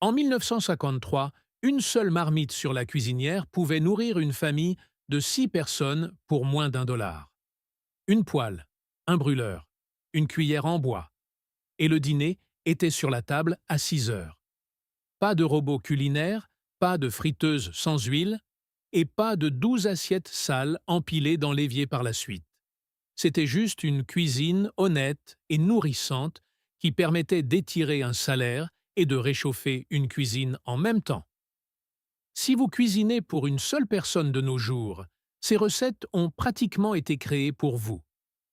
En 1953, une seule marmite sur la cuisinière pouvait nourrir une famille de 6 personnes pour moins d'1 dollar. Une poêle, un brûleur, une cuillère en bois, et le dîner était sur la table à 6 heures. Pas de robot culinaire, pas de friteuse sans huile, et pas de 12 assiettes sales empilées dans l'évier par la suite. C'était juste une cuisine honnête et nourrissante qui permettait d'étirer un salaire et de réchauffer une cuisine en même temps. Si vous cuisinez pour une seule personne de nos jours, ces recettes ont pratiquement été créées pour vous.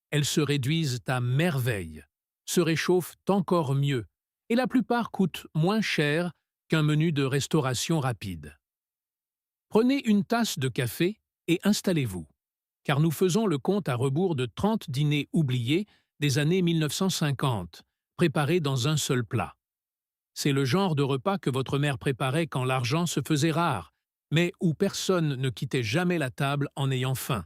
Elles se réduisent à merveille, se réchauffent encore mieux, et la plupart coûtent moins cher qu'un menu de restauration rapide. Prenez une tasse de café et installez-vous, car nous faisons le compte à rebours de 30 dîners oubliés des années 1950, préparés dans un seul plat. C'est le genre de repas que votre mère préparait quand l'argent se faisait rare, mais où personne ne quittait jamais la table en ayant faim.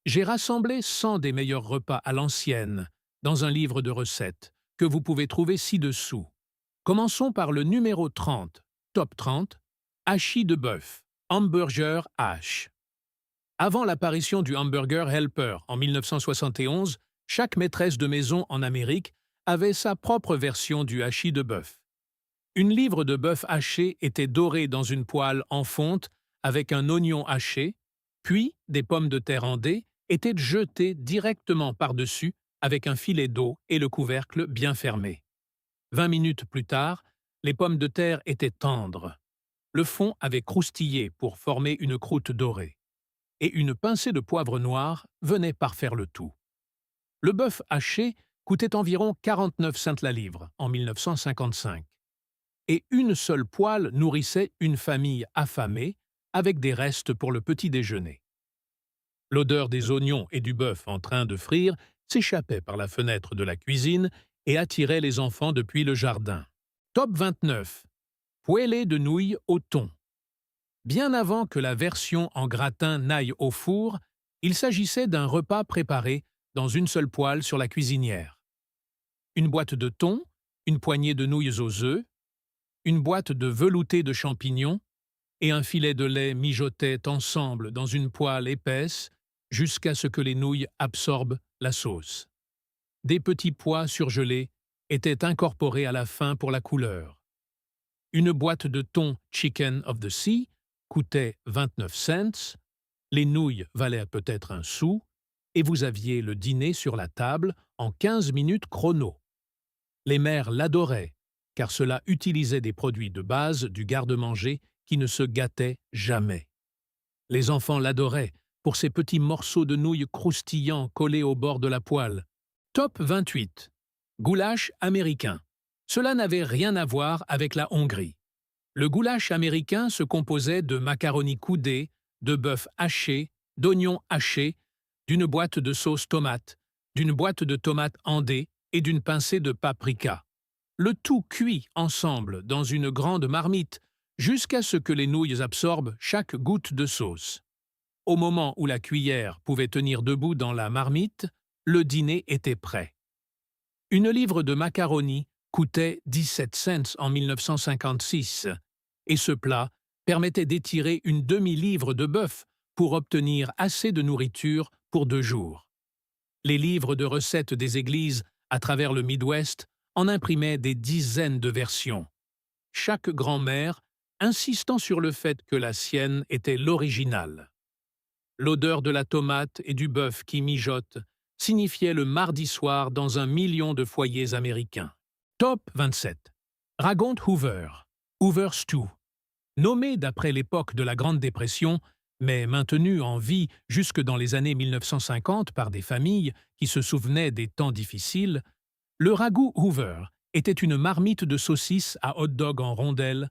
J'ai rassemblé 100 des meilleurs repas à l'ancienne dans un livre de recettes que vous pouvez trouver ci-dessous. Commençons par le numéro 30, top 30, hachis de bœuf, hamburger hash. Avant l'apparition du Hamburger Helper en 1971, chaque maîtresse de maison en Amérique avait sa propre version du hachis de bœuf. Une livre de bœuf haché était dorée dans une poêle en fonte avec un oignon haché, puis des pommes de terre en dés étaient jetées directement par-dessus avec un filet d'eau et le couvercle bien fermé. 20 minutes plus tard, les pommes de terre étaient tendres. Le fond avait croustillé pour former une croûte dorée. Et une pincée de poivre noir venait parfaire le tout. Le bœuf haché coûtait environ 49 cents la livre en 1955. Et une seule poêle nourrissait une famille affamée avec des restes pour le petit déjeuner. L'odeur des oignons et du bœuf en train de frire s'échappait par la fenêtre de la cuisine et attirait les enfants depuis le jardin. Top 29. Poêlée de nouilles au thon. Bien avant que la version en gratin n'aille au four, il s'agissait d'un repas préparé dans une seule poêle sur la cuisinière. Une boîte de thon, une poignée de nouilles aux œufs, une boîte de velouté de champignons et un filet de lait mijotaient ensemble dans une poêle épaisse jusqu'à ce que les nouilles absorbent la sauce. Des petits pois surgelés étaient incorporés à la fin pour la couleur. Une boîte de thon Chicken of the Sea coûtait 29 cents, les nouilles valaient peut-être un sou, et vous aviez le dîner sur la table en 15 minutes chrono. Les mères l'adoraient, car cela utilisait des produits de base du garde-manger qui ne se gâtaient jamais. Les enfants l'adoraient pour ces petits morceaux de nouilles croustillants collés au bord de la poêle. Top 28. Goulash américain. Cela n'avait rien à voir avec la Hongrie. Le goulash américain se composait de macaroni coudé, de bœuf haché, d'oignons hachés, d'une boîte de sauce tomate, d'une boîte de tomates en dés et d'une pincée de paprika. Le tout cuit ensemble dans une grande marmite jusqu'à ce que les nouilles absorbent chaque goutte de sauce. Au moment où la cuillère pouvait tenir debout dans la marmite, le dîner était prêt. Une livre de macaroni coûtait 17 cents en 1956, et ce plat permettait d'étirer une demi-livre de bœuf pour obtenir assez de nourriture pour 2 jours. Les livres de recettes des églises à travers le Midwest en imprimaient des dizaines de versions. Chaque grand-mère insistant sur le fait que la sienne était l'original. L'odeur de la tomate et du bœuf qui mijote signifiait le mardi soir dans 1 million de foyers américains. Top 27. Ragont Hoover, Hoover Stew. Nommé d'après l'époque de la Grande Dépression, mais maintenu en vie jusque dans les années 1950 par des familles qui se souvenaient des temps difficiles, le ragoût Hoover était une marmite de saucisses à hot-dog en rondelles,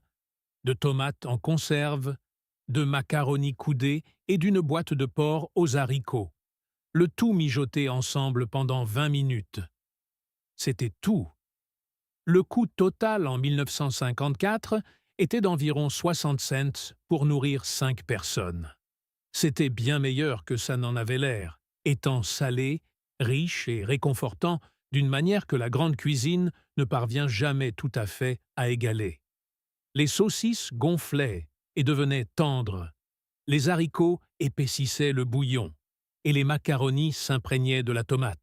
de tomates en conserve, de macaroni coudé et d'une boîte de porc aux haricots. Le tout mijoté ensemble pendant 20 minutes. C'était tout. Le coût total en 1954 était d'environ 60 cents pour nourrir 5 personnes. C'était bien meilleur que ça n'en avait l'air, étant salé, riche et réconfortant d'une manière que la grande cuisine ne parvient jamais tout à fait à égaler. Les saucisses gonflaient et devenaient tendres. Les haricots épaississaient le bouillon et les macaronis s'imprégnaient de la tomate.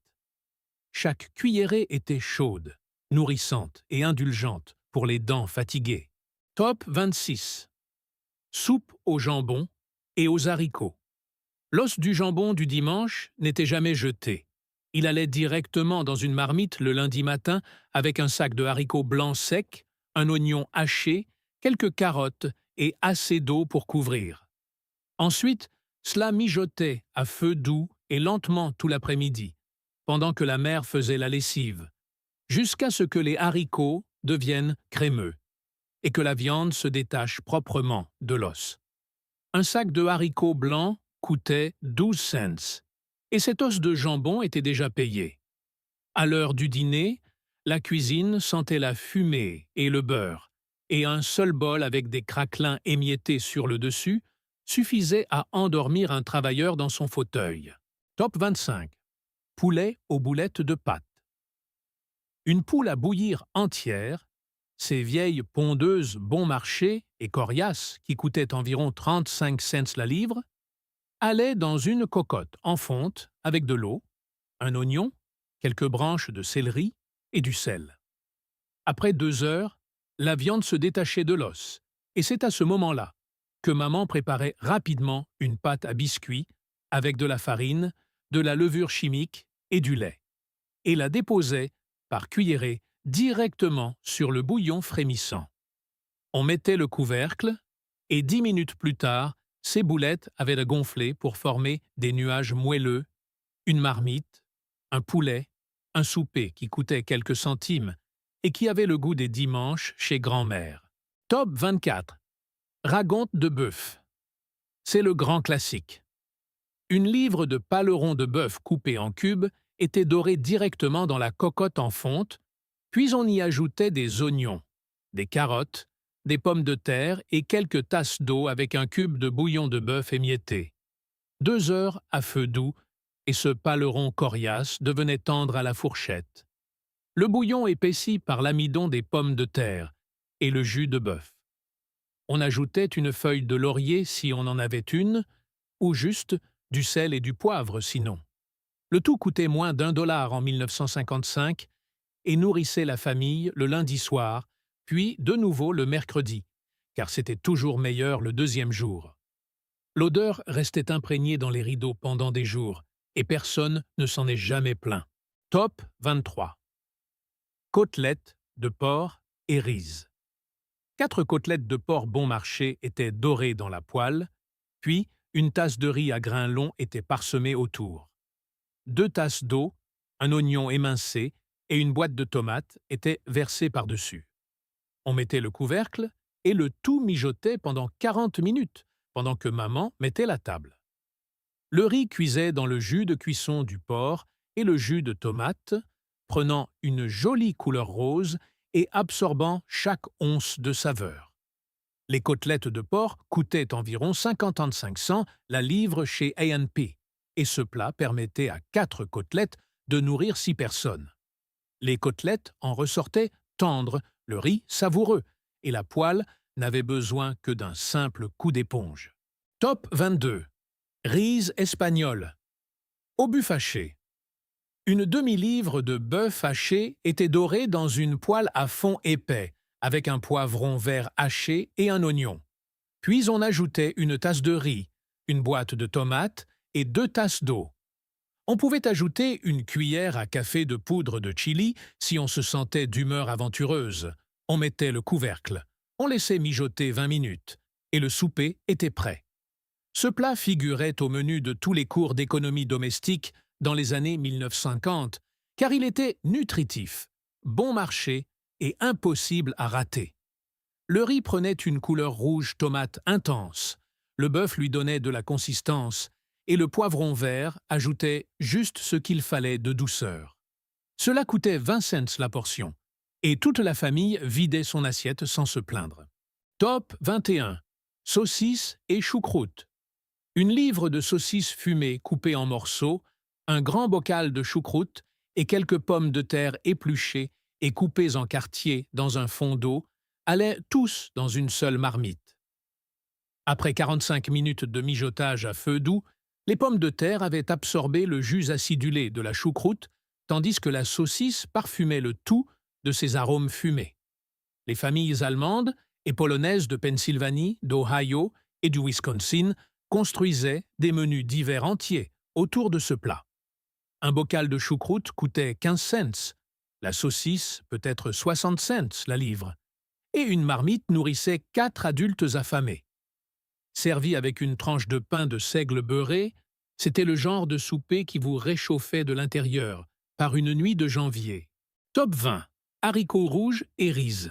Chaque cuillerée était chaude, nourrissante et indulgente pour les dents fatiguées. Top 26. Soupe au jambon et aux haricots. L'os du jambon du dimanche n'était jamais jeté. Il allait directement dans une marmite le lundi matin avec un sac de haricots blancs secs, un oignon haché, quelques carottes et assez d'eau pour couvrir. Ensuite, cela mijotait à feu doux et lentement tout l'après-midi, pendant que la mère faisait la lessive, jusqu'à ce que les haricots deviennent crémeux et que la viande se détache proprement de l'os. Un sac de haricots blancs coûtait 12 cents, et cet os de jambon était déjà payé. À l'heure du dîner, la cuisine sentait la fumée et le beurre, et un seul bol avec des craquelins émiettés sur le dessus suffisait à endormir un travailleur dans son fauteuil. Top 25. Poulet aux boulettes de pâte. Une poule à bouillir entière, ces vieilles pondeuses bon marché et coriaces qui coûtaient environ 35 cents la livre, allait dans une cocotte en fonte avec de l'eau, un oignon, quelques branches de céleri et du sel. Après 2 heures, la viande se détachait de l'os, et c'est à ce moment-là que maman préparait rapidement une pâte à biscuits avec de la farine, de la levure chimique et du lait, et la déposait par cuillerée directement sur le bouillon frémissant. On mettait le couvercle, et 10 minutes plus tard, ces boulettes avaient gonflé pour former des nuages moelleux, une marmite, un poulet, un souper qui coûtait quelques centimes et qui avait le goût des dimanches chez grand-mère. Top 24. Ragonte de bœuf. C'est le grand classique. Une livre de paleron de bœuf coupé en cubes était dorée directement dans la cocotte en fonte, puis on y ajoutait des oignons, des carottes, des pommes de terre et quelques tasses d'eau avec un cube de bouillon de bœuf émietté. 2 heures à feu doux, et ce paleron coriace devenait tendre à la fourchette. Le bouillon épaissi par l'amidon des pommes de terre et le jus de bœuf. On ajoutait une feuille de laurier si on en avait une, ou juste du sel et du poivre sinon. Le tout coûtait moins d'1 $ en 1955 et nourrissait la famille le lundi soir, puis de nouveau le mercredi, car c'était toujours meilleur le deuxième jour. L'odeur restait imprégnée dans les rideaux pendant des jours, et personne ne s'en est jamais plaint. Top 23. Côtelettes de porc et riz. 4 côtelettes de porc bon marché étaient dorées dans la poêle, puis une tasse de riz à grains longs était parsemée autour. 2 tasses d'eau, un oignon émincé et une boîte de tomates étaient versées par-dessus. On mettait le couvercle et le tout mijotait pendant 40 minutes, pendant que maman mettait la table. Le riz cuisait dans le jus de cuisson du porc et le jus de tomate, prenant une jolie couleur rose et absorbant chaque once de saveur. Les côtelettes de porc coûtaient environ 55 cents la livre chez A&P, et ce plat permettait à 4 côtelettes de nourrir 6 personnes. Les côtelettes en ressortaient tendres, le riz savoureux, et la poêle n'avait besoin que d'un simple coup d'éponge. Top 22. Riz espagnol. Obus haché. Une demi-livre de bœuf haché était dorée dans une poêle à fond épais, avec un poivron vert haché et un oignon. Puis on ajoutait une tasse de riz, une boîte de tomates et 2 tasses d'eau. On pouvait ajouter une cuillère à café de poudre de chili si on se sentait d'humeur aventureuse. On mettait le couvercle, on laissait mijoter 20 minutes, et le souper était prêt. Ce plat figurait au menu de tous les cours d'économie domestique dans les années 1950, car il était nutritif, bon marché et impossible à rater. Le riz prenait une couleur rouge tomate intense, le bœuf lui donnait de la consistance, et le poivron vert ajoutait juste ce qu'il fallait de douceur. Cela coûtait 20 cents la portion, et toute la famille vidait son assiette sans se plaindre. Top 21. Saucisses et choucroute. Une livre de saucisses fumées coupées en morceaux, un grand bocal de choucroute et quelques pommes de terre épluchées et coupées en quartiers dans un fond d'eau allaient tous dans une seule marmite. Après 45 minutes de mijotage à feu doux, les pommes de terre avaient absorbé le jus acidulé de la choucroute, tandis que la saucisse parfumait le tout de ses arômes fumés. Les familles allemandes et polonaises de Pennsylvanie, d'Ohio et du Wisconsin construisaient des menus d'hiver entiers autour de ce plat. Un bocal de choucroute coûtait 15 cents, la saucisse peut-être 60 cents la livre, et une marmite nourrissait 4 adultes affamés. Servi avec une tranche de pain de seigle beurré, c'était le genre de souper qui vous réchauffait de l'intérieur par une nuit de janvier. Top 20. Haricots rouges et riz.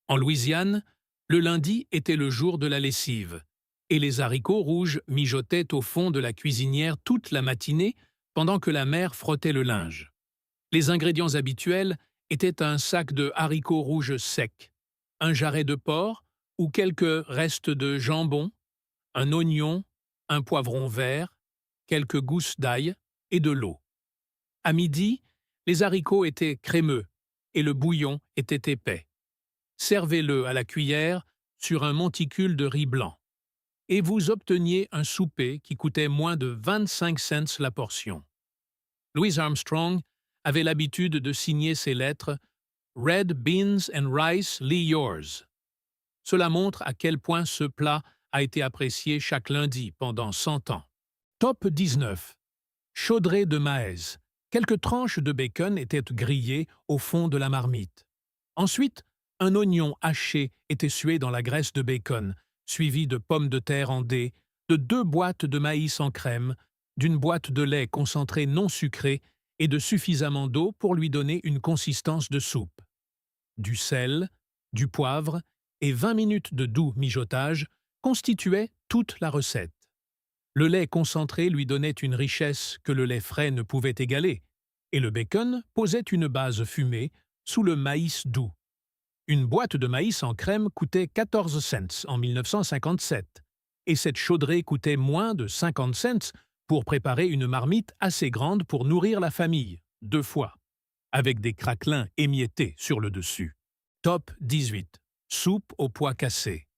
En Louisiane, le lundi était le jour de la lessive, et les haricots rouges mijotaient au fond de la cuisinière toute la matinée pendant que la mère frottait le linge. Les ingrédients habituels étaient un sac de haricots rouges secs, un jarret de porc ou quelques restes de jambon, un oignon, un poivron vert, quelques gousses d'ail et de l'eau. À midi, les haricots étaient crémeux et le bouillon était épais. Servez-le à la cuillère sur un monticule de riz blanc. Et vous obteniez un souper qui coûtait moins de 25 cents la portion. Louis Armstrong avait l'habitude de signer ses lettres « Red beans and rice lee yours ». Cela montre à quel point ce plat a été apprécié chaque lundi pendant 100 ans. Top 19. Chaudrée de maïs. Quelques tranches de bacon étaient grillées au fond de la marmite. Ensuite, un oignon haché était sué dans la graisse de bacon, suivi de pommes de terre en dés, de 2 boîtes de maïs en crème, d'une boîte de lait concentré non sucré et de suffisamment d'eau pour lui donner une consistance de soupe. Du sel, du poivre et 20 minutes de doux mijotage constituaient toute la recette. Le lait concentré lui donnait une richesse que le lait frais ne pouvait égaler, et le bacon posait une base fumée sous le maïs doux. Une boîte de maïs en crème coûtait 14 cents en 1957, et cette chaudrée coûtait moins de 50 cents pour préparer une marmite assez grande pour nourrir la famille, 2 fois, avec des craquelins émiettés sur le dessus. Top 18. Soupe aux pois cassés.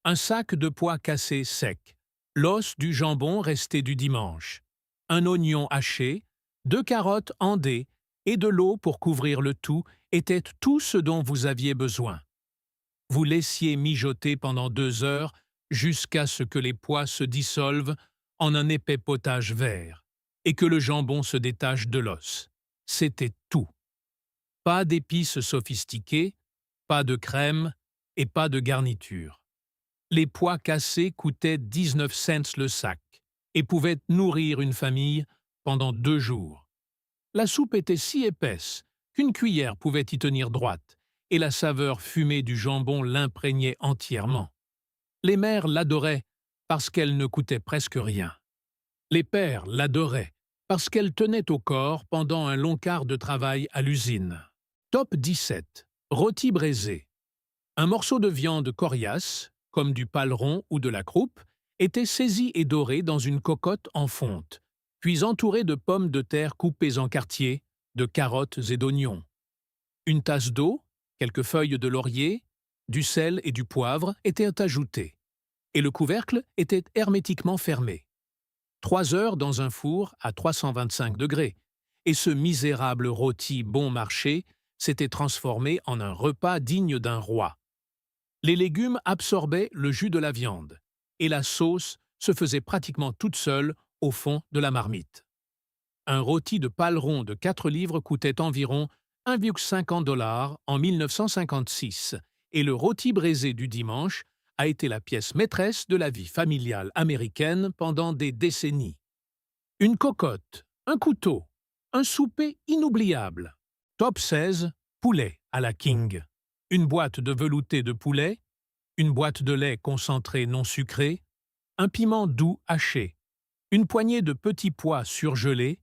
Un sac de pois cassés secs, l'os du jambon resté du dimanche, un oignon haché, 2 carottes en dés et de l'eau pour couvrir le tout était tout ce dont vous aviez besoin. Vous laissiez mijoter pendant 2 heures jusqu'à ce que les pois se dissolvent en un épais potage vert et que le jambon se détache de l'os. C'était tout. Pas d'épices sophistiquées, pas de crème et pas de garniture. Les pois cassés coûtaient 19 cents le sac et pouvaient nourrir une famille pendant 2 jours. La soupe était si épaisse qu'une cuillère pouvait y tenir droite, et la saveur fumée du jambon l'imprégnait entièrement. Les mères l'adoraient parce qu'elle ne coûtait presque rien. Les pères l'adoraient parce qu'elle tenait au corps pendant un long quart de travail à l'usine. Top 17. Rôti braisé. Un morceau de viande coriace, comme du paleron ou de la croupe, était saisi et doré dans une cocotte en fonte, puis entouré de pommes de terre coupées en quartiers, de carottes et d'oignons. Une tasse d'eau, quelques feuilles de laurier, du sel et du poivre étaient ajoutés, et le couvercle était hermétiquement fermé. 3 heures dans un four à 325 degrés, et ce misérable rôti bon marché s'était transformé en un repas digne d'un roi. Les légumes absorbaient le jus de la viande, et la sauce se faisait pratiquement toute seule au fond de la marmite. Un rôti de paleron de 4 livres coûtait environ 1,50 $ en 1956, et le rôti braisé du dimanche a été la pièce maîtresse de la vie familiale américaine pendant des décennies. Une cocotte, un couteau, un souper inoubliable. Top 16, poulet à la King. Une boîte de velouté de poulet, une boîte de lait concentré non sucré, un piment doux haché, une poignée de petits pois surgelés,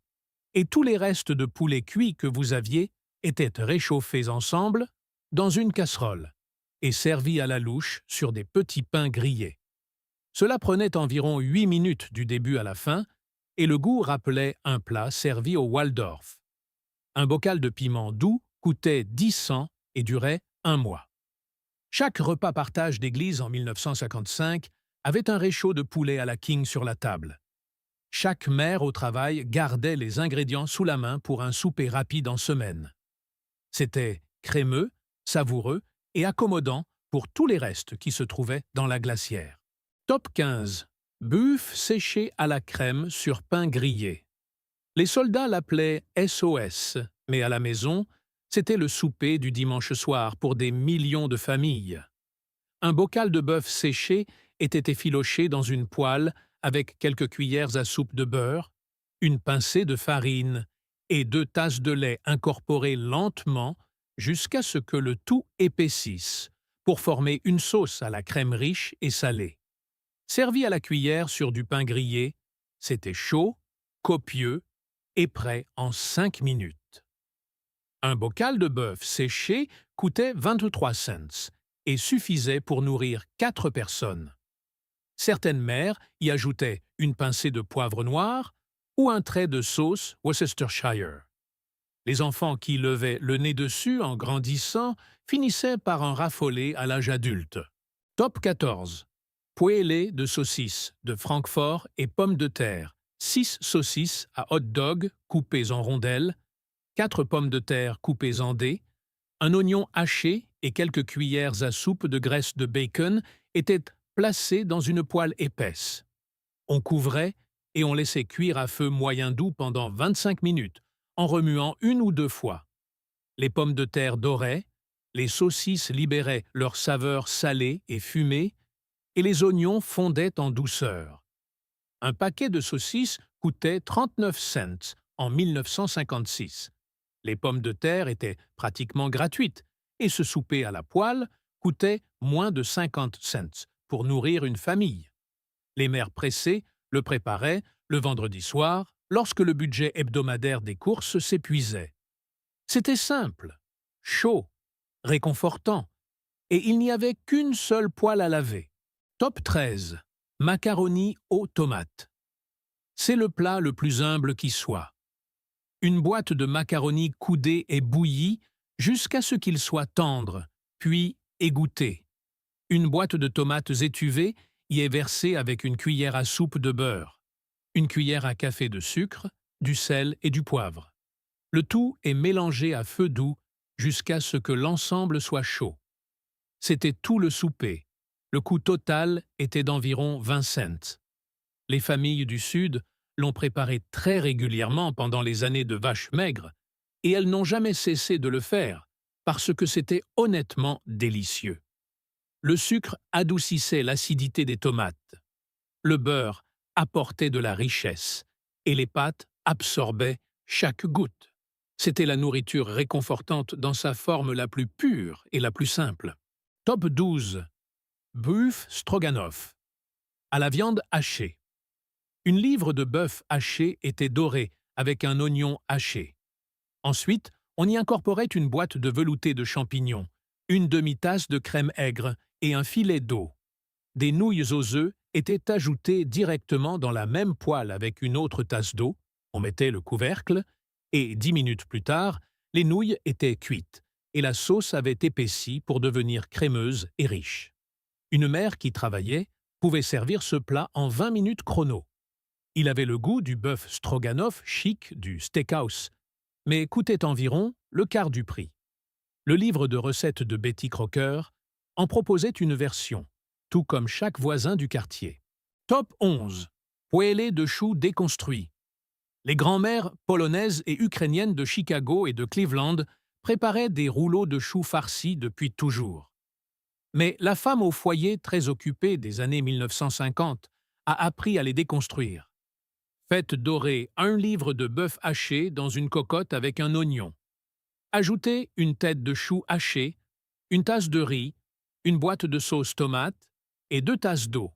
et tous les restes de poulet cuit que vous aviez étaient réchauffés ensemble dans une casserole et servis à la louche sur des petits pains grillés. Cela prenait environ 8 minutes du début à la fin, et le goût rappelait un plat servi au Waldorf. Un bocal de piment doux coûtait 10 cents et durait 1 mois. Chaque repas partage d'église en 1955 avait un réchaud de poulet à la king sur la table. Chaque mère au travail gardait les ingrédients sous la main pour un souper rapide en semaine. C'était crémeux, savoureux et accommodant pour tous les restes qui se trouvaient dans la glacière. Top 15. Buff séché à la crème sur pain grillé. Les soldats l'appelaient SOS, mais à la maison, c'était le souper du dimanche soir pour des millions de familles. Un bocal de bœuf séché était effiloché dans une poêle avec quelques cuillères à soupe de beurre, une pincée de farine et 2 tasses de lait incorporées lentement jusqu'à ce que le tout épaississe pour former une sauce à la crème riche et salée. Servi à la cuillère sur du pain grillé, c'était chaud, copieux et prêt en 5 minutes. Un bocal de bœuf séché coûtait 23 cents et suffisait pour nourrir 4 personnes. Certaines mères y ajoutaient une pincée de poivre noir ou un trait de sauce Worcestershire. Les enfants qui levaient le nez dessus en grandissant finissaient par en raffoler à l'âge adulte. Top 14. Poêlée de saucisses de Francfort et pommes de terre. 6 saucisses à hot dog coupées en rondelles, 4 pommes de terre coupées en dés, un oignon haché et quelques cuillères à soupe de graisse de bacon étaient placés dans une poêle épaisse. On couvrait et on laissait cuire à feu moyen doux pendant 25 minutes, en remuant 1 ou 2 fois. Les pommes de terre doraient, les saucisses libéraient leur saveur salée et fumée, et les oignons fondaient en douceur. Un paquet de saucisses coûtait 39 cents en 1956. Les pommes de terre étaient pratiquement gratuites, et ce souper à la poêle coûtait moins de 50 cents pour nourrir une famille. Les mères pressées le préparaient le vendredi soir, lorsque le budget hebdomadaire des courses s'épuisait. C'était simple, chaud, réconfortant, et il n'y avait qu'une seule poêle à laver. Top 13. Macaroni aux tomates. C'est le plat le plus humble qui soit. Une boîte de macaroni coudée et bouillie jusqu'à ce qu'il soit tendre, puis égoutté. Une boîte de tomates étuvées y est versée avec une cuillère à soupe de beurre, une cuillère à café de sucre, du sel et du poivre. Le tout est mélangé à feu doux jusqu'à ce que l'ensemble soit chaud. C'était tout le souper. Le coût total était d'environ 20 cents. Les familles du Sud l'ont préparé très régulièrement pendant les années de vaches maigres, et elles n'ont jamais cessé de le faire, parce que c'était honnêtement délicieux. Le sucre adoucissait l'acidité des tomates. Le beurre apportait de la richesse, et les pâtes absorbaient chaque goutte. C'était la nourriture réconfortante dans sa forme la plus pure et la plus simple. Top 12. Bœuf stroganoff. À la viande hachée. Une livre de bœuf haché était dorée avec un oignon haché. Ensuite, on y incorporait une boîte de velouté de champignons, une demi-tasse de crème aigre et un filet d'eau. Des nouilles aux œufs étaient ajoutées directement dans la même poêle avec une autre tasse d'eau, on mettait le couvercle, et 10 minutes plus tard, les nouilles étaient cuites, et la sauce avait épaissi pour devenir crémeuse et riche. Une mère qui travaillait pouvait servir ce plat en 20 minutes chrono. Il avait le goût du bœuf stroganoff chic du steakhouse, mais coûtait environ le quart du prix. Le livre de recettes de Betty Crocker en proposait une version, tout comme chaque voisin du quartier. Top 11. Poêlée de choux déconstruits. Les grands-mères polonaises et ukrainiennes de Chicago et de Cleveland préparaient des rouleaux de choux farcis depuis toujours. Mais la femme au foyer très occupée des années 1950 a appris à les déconstruire. Faites dorer 1 livre de bœuf haché dans une cocotte avec un oignon. Ajoutez une tête de chou haché, une tasse de riz, une boîte de sauce tomate et 2 tasses d'eau.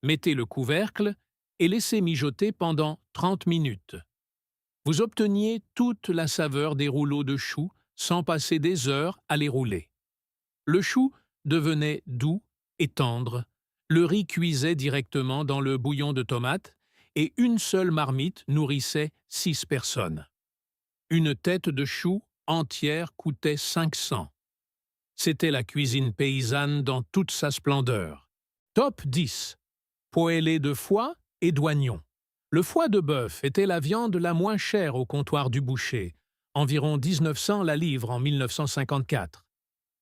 Mettez le couvercle et laissez mijoter pendant 30 minutes. Vous obteniez toute la saveur des rouleaux de choux sans passer des heures à les rouler. Le chou devenait doux et tendre, le riz cuisait directement dans le bouillon de tomate et une seule marmite nourrissait 6 personnes. Une tête de chou entière coûtait 500. C'était la cuisine paysanne dans toute sa splendeur. Top 10. Poêlée de foie et d'oignons. Le foie de bœuf était la viande la moins chère au comptoir du boucher, environ 1900 la livre en 1954.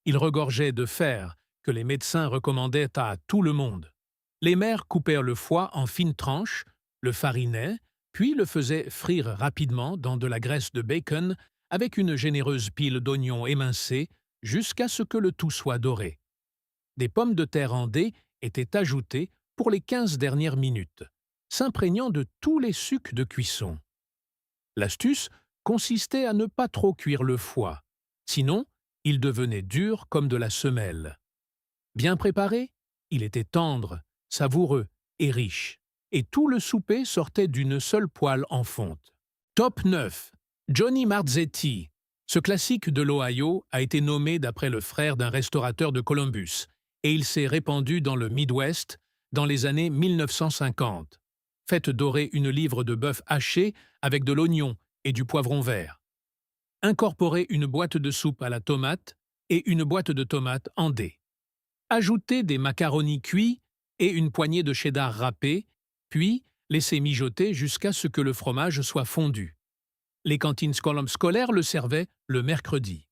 Il regorgeait de fer, que les médecins recommandaient à tout le monde. Les mères coupèrent le foie en fines tranches, le farinaient, puis le faisaient frire rapidement dans de la graisse de bacon avec une généreuse pile d'oignons émincés jusqu'à ce que le tout soit doré. Des pommes de terre en dés étaient ajoutées pour les 15 dernières minutes, s'imprégnant de tous les sucs de cuisson. L'astuce consistait à ne pas trop cuire le foie, sinon il devenait dur comme de la semelle. Bien préparé, il était tendre, savoureux et riche, et tout le souper sortait d'une seule poêle en fonte. Top 9. Johnny Marzetti. Ce classique de l'Ohio a été nommé d'après le frère d'un restaurateur de Columbus, et il s'est répandu dans le Midwest dans les années 1950. Faites dorer une livre de bœuf haché avec de l'oignon et du poivron vert. Incorporez une boîte de soupe à la tomate et une boîte de tomates en dés. Ajoutez des macaronis cuits et une poignée de cheddar râpé, puis laissez mijoter jusqu'à ce que le fromage soit fondu. Les cantines scolaires le servaient le mercredi.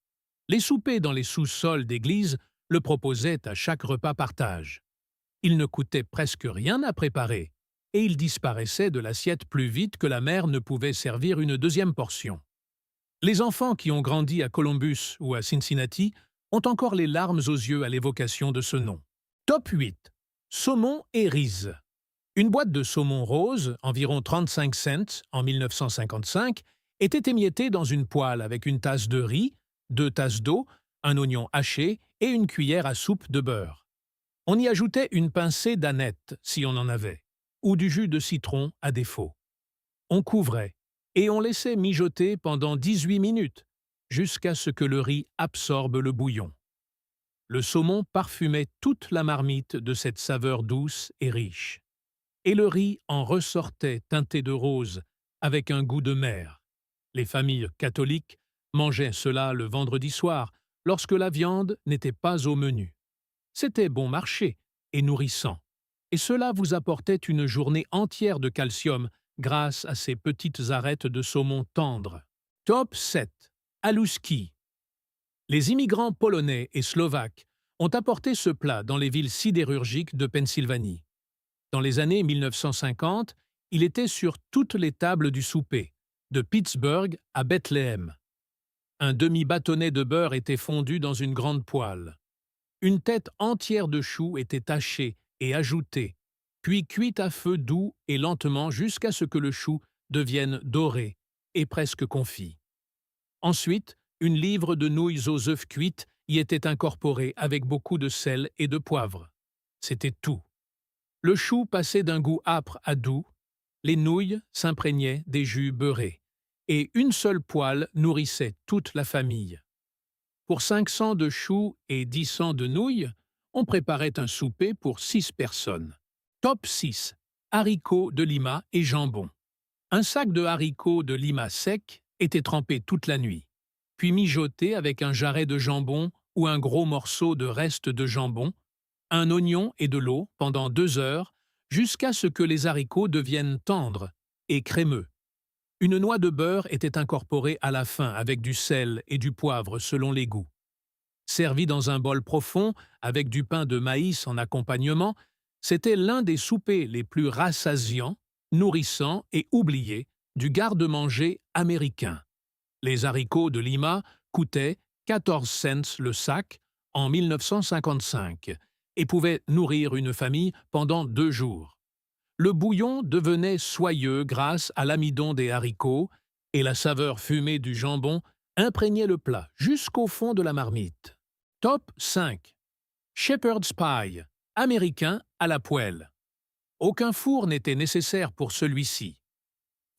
Les soupers dans les sous-sols d'église le proposaient à chaque repas partage. Il ne coûtait presque rien à préparer, et il disparaissait de l'assiette plus vite que la mère ne pouvait servir une deuxième portion. Les enfants qui ont grandi à Columbus ou à Cincinnati ont encore les larmes aux yeux à l'évocation de ce nom. Top 8. Saumon et riz. Une boîte de saumon rose, environ 35 cents en 1955, était émiettée dans une poêle avec une tasse de riz, 2 tasses d'eau, un oignon haché et une cuillère à soupe de beurre. On y ajoutait une pincée d'aneth, si on en avait, ou du jus de citron à défaut. On couvrait, et on laissait mijoter pendant 18 minutes, jusqu'à ce que le riz absorbe le bouillon. Le saumon parfumait toute la marmite de cette saveur douce et riche. Et le riz en ressortait teinté de rose, avec un goût de mer. Les familles catholiques mangeaient cela le vendredi soir, lorsque la viande n'était pas au menu. C'était bon marché et nourrissant, et cela vous apportait une journée entière de calcium grâce à ces petites arêtes de saumon tendre. Top 7. Alouski. Les immigrants polonais et slovaques ont apporté ce plat dans les villes sidérurgiques de Pennsylvanie. Dans les années 1950, il était sur toutes les tables du souper, de Pittsburgh à Bethléem. Un demi-bâtonnet de beurre était fondu dans une grande poêle. Une tête entière de chou était hachée et ajoutée, puis cuite à feu doux et lentement jusqu'à ce que le chou devienne doré et presque confit. Ensuite, une livre de nouilles aux œufs cuites y était incorporée avec beaucoup de sel et de poivre. C'était tout. Le chou passait d'un goût âpre à doux, les nouilles s'imprégnaient des jus beurrés, et une seule poêle nourrissait toute la famille. Pour 500 de choux et 10 de nouilles, on préparait un souper pour 6 personnes. Top 6. Haricots de Lima et jambon. Un sac de haricots de Lima secs était trempé toute la nuit, puis mijoté avec un jarret de jambon ou un gros morceau de reste de jambon, un oignon et de l'eau pendant 2 heures jusqu'à ce que les haricots deviennent tendres et crémeux. Une noix de beurre était incorporée à la fin avec du sel et du poivre selon les goûts. Servi dans un bol profond avec du pain de maïs en accompagnement, c'était l'un des soupers les plus rassasiants, nourrissants et oubliés du garde-manger américain. Les haricots de Lima coûtaient 14 cents le sac en 1955 et pouvaient nourrir une famille pendant 2 jours. Le bouillon devenait soyeux grâce à l'amidon des haricots et la saveur fumée du jambon imprégnait le plat jusqu'au fond de la marmite. Top 5. Shepherd's Pie, américain à la poêle. Aucun four n'était nécessaire pour celui-ci.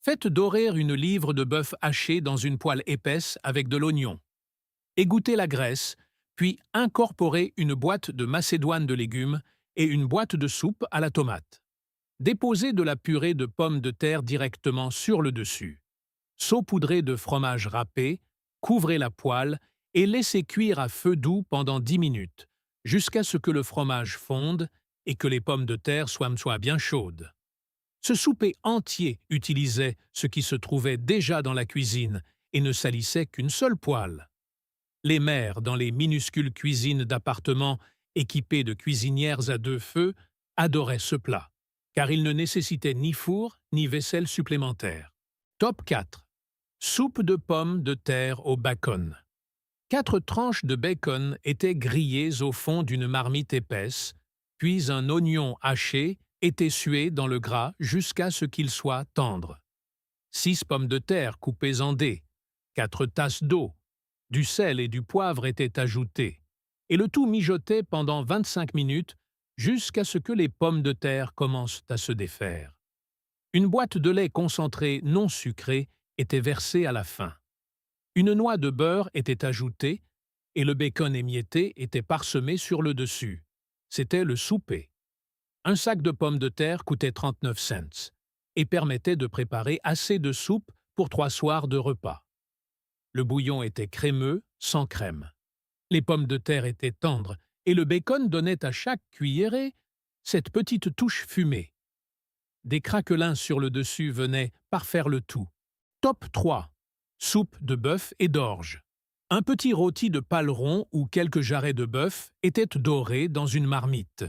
Faites dorer une livre de bœuf haché dans une poêle épaisse avec de l'oignon. Égouttez la graisse, puis incorporez une boîte de macédoine de légumes et une boîte de soupe à la tomate. Déposez de la purée de pommes de terre directement sur le dessus. Saupoudrez de fromage râpé, couvrez la poêle et laissez cuire à feu doux pendant 10 minutes, jusqu'à ce que le fromage fonde et que les pommes de terre soient bien chaudes. Ce souper entier utilisait ce qui se trouvait déjà dans la cuisine et ne salissait qu'une seule poêle. Les mères, dans les minuscules cuisines d'appartements équipées de cuisinières à deux feux, adoraient ce plat, car il ne nécessitait ni four ni vaisselle supplémentaire. Top 4. Soupe de pommes de terre au bacon. 4 tranches de bacon étaient grillées au fond d'une marmite épaisse, puis un oignon haché était sué dans le gras jusqu'à ce qu'il soit tendre. 6 pommes de terre coupées en dés, 4 tasses d'eau, du sel et du poivre étaient ajoutés, et le tout mijoté pendant 25 minutes jusqu'à ce que les pommes de terre commencent à se défaire. Une boîte de lait concentré non sucré était versée à la fin. Une noix de beurre était ajoutée et le bacon émietté était parsemé sur le dessus. C'était le souper. Un sac de pommes de terre coûtait 39 cents et permettait de préparer assez de soupe pour 3 soirs de repas. Le bouillon était crémeux, sans crème. Les pommes de terre étaient tendres et le bacon donnait à chaque cuillerée cette petite touche fumée. Des craquelins sur le dessus venaient parfaire le tout. Top 3. Soupe de bœuf et d'orge. Un petit rôti de paleron ou quelques jarrets de bœuf étaient dorés dans une marmite.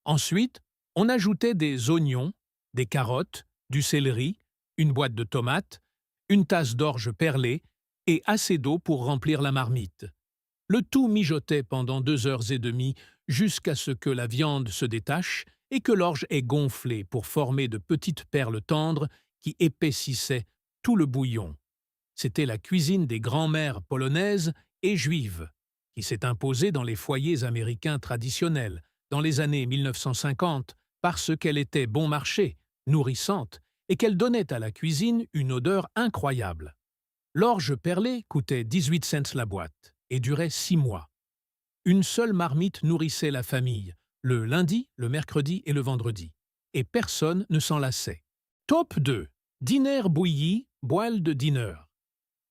Ensuite, on ajoutait des oignons, des carottes, du céleri, une boîte de tomates, une tasse d'orge perlée et assez d'eau pour remplir la marmite. Le tout mijotait pendant 2 heures et demie jusqu'à ce que la viande se détache et que l'orge ait gonflé pour former de petites perles tendres qui épaississaient tout le bouillon. C'était la cuisine des grands-mères polonaises et juives, qui s'est imposée dans les foyers américains traditionnels dans les années 1950 parce qu'elle était bon marché, nourrissante et qu'elle donnait à la cuisine une odeur incroyable. L'orge perlée coûtait 18 cents la boîte et durait 6 mois. Une seule marmite nourrissait la famille, le lundi, le mercredi et le vendredi, et personne ne s'en lassait. Top 2. Dîner bouilli, boiled dinner.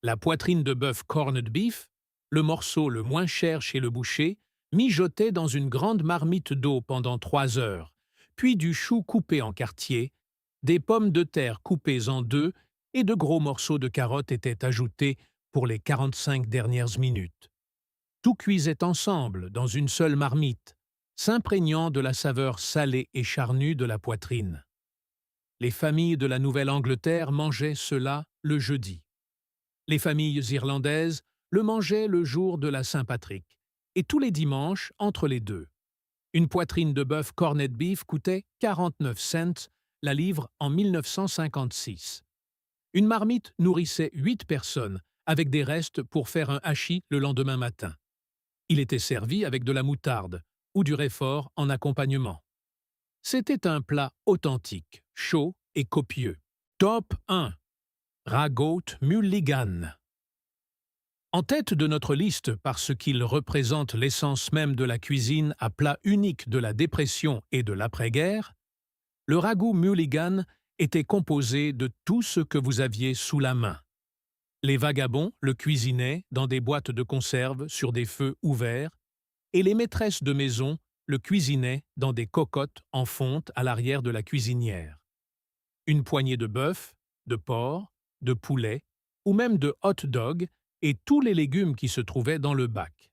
La poitrine de bœuf corned beef, le morceau le moins cher chez le boucher, mijotait dans une grande marmite d'eau pendant 3 heures, puis du chou coupé en quartiers, des pommes de terre coupées en deux et de gros morceaux de carottes étaient ajoutés pour les 45 dernières minutes. Tout cuisait ensemble dans une seule marmite, s'imprégnant de la saveur salée et charnue de la poitrine. Les familles de la Nouvelle-Angleterre mangeaient cela le jeudi. Les familles irlandaises le mangeaient le jour de la Saint-Patrick, et tous les dimanches entre les deux. Une poitrine de bœuf corned beef coûtait 49 cents la livre en 1956. Une marmite nourrissait 8 personnes, avec des restes pour faire un hachis le lendemain matin. Il était servi avec de la moutarde ou du réfort en accompagnement. C'était un plat authentique, chaud et copieux. Top 1. Ragout Mulligan. En tête de notre liste parce qu'il représente l'essence même de la cuisine à plat unique de la dépression et de l'après-guerre, le ragoût Mulligan était composé de tout ce que vous aviez sous la main. Les vagabonds le cuisinaient dans des boîtes de conserve sur des feux ouverts et les maîtresses de maison le cuisinaient dans des cocottes en fonte à l'arrière de la cuisinière. Une poignée de bœuf, de porc, de poulet ou même de hot dog et tous les légumes qui se trouvaient dans le bac.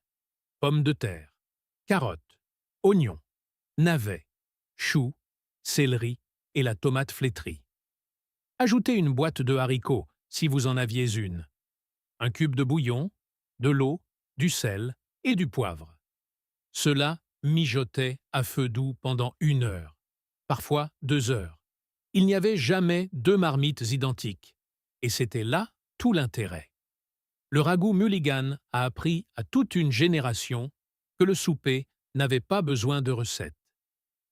Pommes de terre, carottes, oignons, navets, choux, céleri et la tomate flétrie. Ajoutez une boîte de haricots si vous en aviez une, un cube de bouillon, de l'eau, du sel et du poivre. Cela mijotait à feu doux pendant 1 heure, parfois 2 heures. Il n'y avait jamais 2 marmites identiques, et c'était là tout l'intérêt. Le ragoût Mulligan a appris à toute une génération que le souper n'avait pas besoin de recettes.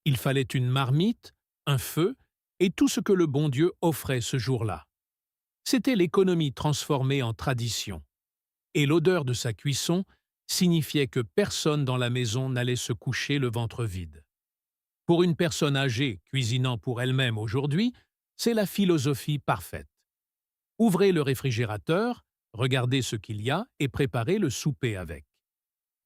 Il fallait une marmite, un feu et tout ce que le bon Dieu offrait ce jour-là. C'était l'économie transformée en tradition. Et l'odeur de sa cuisson signifiait que personne dans la maison n'allait se coucher le ventre vide. Pour une personne âgée cuisinant pour elle-même aujourd'hui, c'est la philosophie parfaite. Ouvrez le réfrigérateur, regardez ce qu'il y a et préparez le souper avec.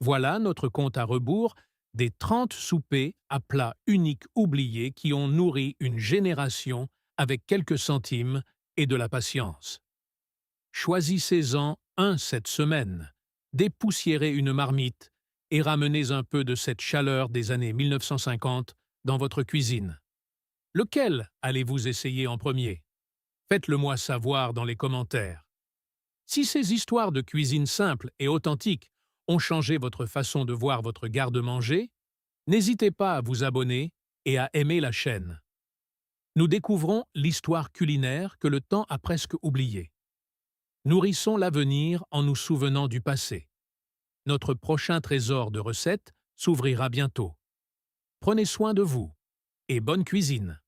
Voilà notre compte à rebours des 30 soupers à plats uniques oubliés qui ont nourri une génération avec quelques centimes et de la patience. Choisissez-en un cette semaine, dépoussiérez une marmite et ramenez un peu de cette chaleur des années 1950 dans votre cuisine. Lequel allez-vous essayer en premier? Faites-le moi savoir dans les commentaires. Si ces histoires de cuisine simple et authentique ont changé votre façon de voir votre garde-manger, n'hésitez pas à vous abonner et à aimer la chaîne. Nous découvrons l'histoire culinaire que le temps a presque oubliée. Nourrissons l'avenir en nous souvenant du passé. Notre prochain trésor de recettes s'ouvrira bientôt. Prenez soin de vous et bonne cuisine!